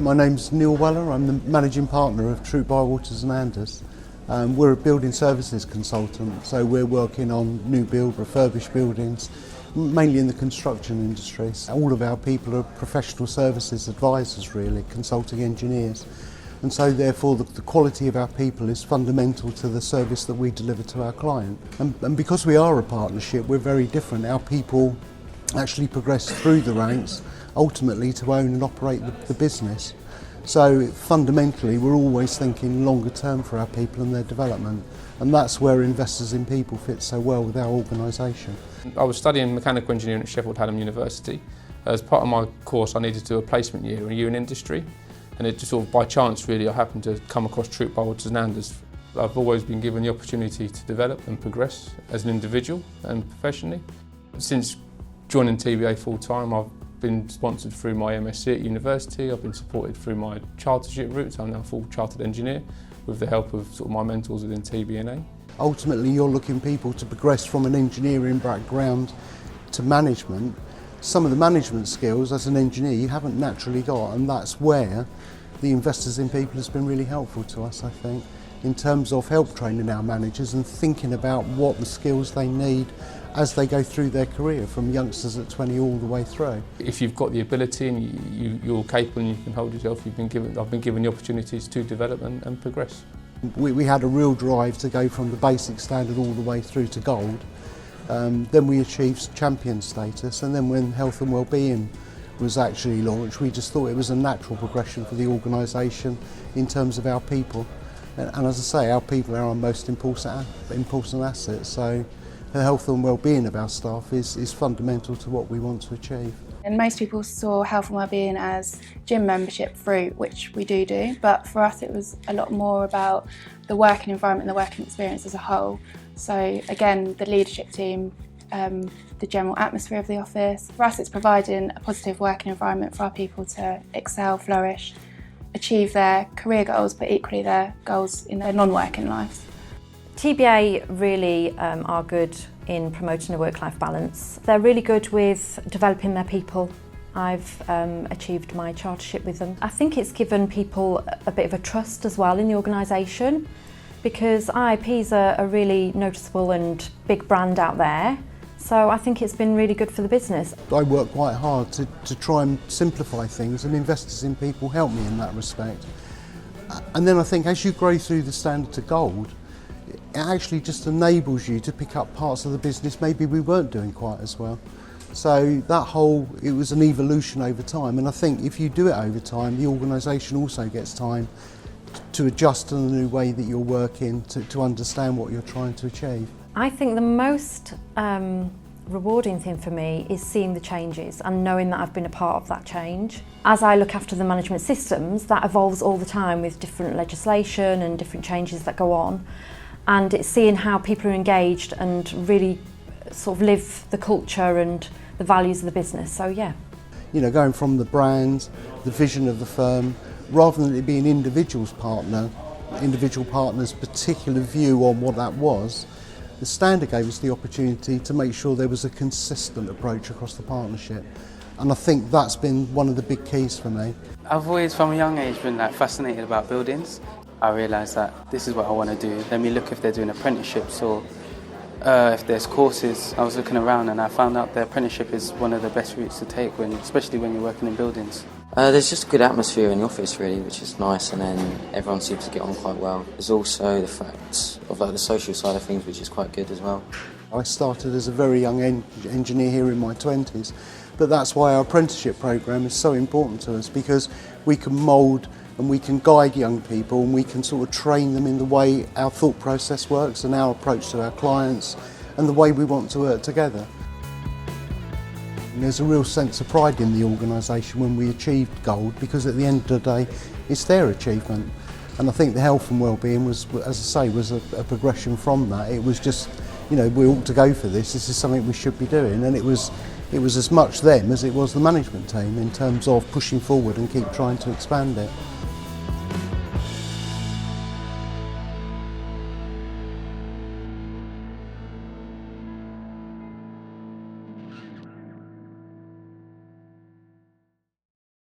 My name's Neil Weller, I'm the Managing Partner of Troup Bywaters+Anders. We're a building services consultant, so we're working on new build, refurbished buildings, mainly in the construction industry. All of our people are professional services advisors really, consulting engineers. And so therefore the quality of our people is fundamental to the service that we deliver to our client. And because we are a partnership, we're very different. Our people actually progress through the ranks, ultimately to own and operate the business. So fundamentally we're always thinking longer term for our people and their development, and that's where investors in people fit so well with our organisation. I was studying mechanical engineering at Sheffield Hallam University. As part of my course I needed to do a placement year, a year in industry, and it just sort of by chance really I happened to come across Troup Bywaters+Anders. I've always been given the opportunity to develop and progress as an individual and professionally. Since joining TBA full time I've been sponsored through my MSc at university, I've been supported through my chartership route, so I'm now a full chartered engineer with the help of sort of my mentors within TBNA. Ultimately you're looking people to progress from an engineering background to management. Some of the management skills as an engineer you haven't naturally got, and that's where the investors in people has been really helpful to us, I think, in terms of help training our managers and thinking about what the skills they need as they go through their career, from youngsters at 20 all the way through. If you've got the ability and you're capable and you can hold yourself, I've been given the opportunities to develop and progress. We had a real drive to go from the basic standard all the way through to gold. Then we achieved champion status, and then when Health and Wellbeing was actually launched, we just thought it was a natural progression for the organisation in terms of our people. And as I say, our people are our most important asset, so the health and well-being of our staff is fundamental to what we want to achieve. And most people saw health and wellbeing as gym membership through, which we do, but for us it was a lot more about the working environment and the working experience as a whole. So again, the leadership team, the general atmosphere of the office. For us it's providing a positive working environment for our people to excel, flourish, achieve their career goals, but equally their goals in their non-working lives. TBA really are good in promoting a work-life balance. They're really good with developing their people. I've achieved my chartership with them. I think it's given people a bit of a trust as well in the organisation, because IIPs are a really noticeable and big brand out there. So I think it's been really good for the business. I work quite hard to try and simplify things, and investors in people help me in that respect. And then I think as you grow through the standard to gold, it actually just enables you to pick up parts of the business maybe we weren't doing quite as well. So it was an evolution over time, and I think if you do it over time, the organisation also gets time to adjust to the new way that you're working, to understand what you're trying to achieve. I think the most rewarding thing for me is seeing the changes and knowing that I've been a part of that change. As I look after the management systems, that evolves all the time with different legislation and different changes that go on. And it's seeing how people are engaged and really sort of live the culture and the values of the business, so yeah. You know, going from the brand, the vision of the firm, rather than it being individual partner's particular view on what that was, the standard gave us the opportunity to make sure there was a consistent approach across the partnership. And I think that's been one of the big keys for me. I've always from a young age been fascinated about buildings. I realised that this is what I want to do. Let me look if they're doing apprenticeships or if there's courses. I was looking around and I found out the apprenticeship is one of the best routes to take, especially when you're working in buildings. There's just a good atmosphere in the office really, which is nice, and then everyone seems to get on quite well. There's also the fact of the social side of things, which is quite good as well. I started as a very young engineer here in my 20s, but that's why our apprenticeship programme is so important to us, because we can mould and we can guide young people and we can sort of train them in the way our thought process works and our approach to our clients and the way we want to work together. And there's a real sense of pride in the organisation when we achieved gold, because at the end of the day it's their achievement. And I think the health and wellbeing was, as I say, was a progression from that. It was just, you know, we ought to go for this. This is something we should be doing, and it was as much them as it was the management team in terms of pushing forward and keep trying to expand it.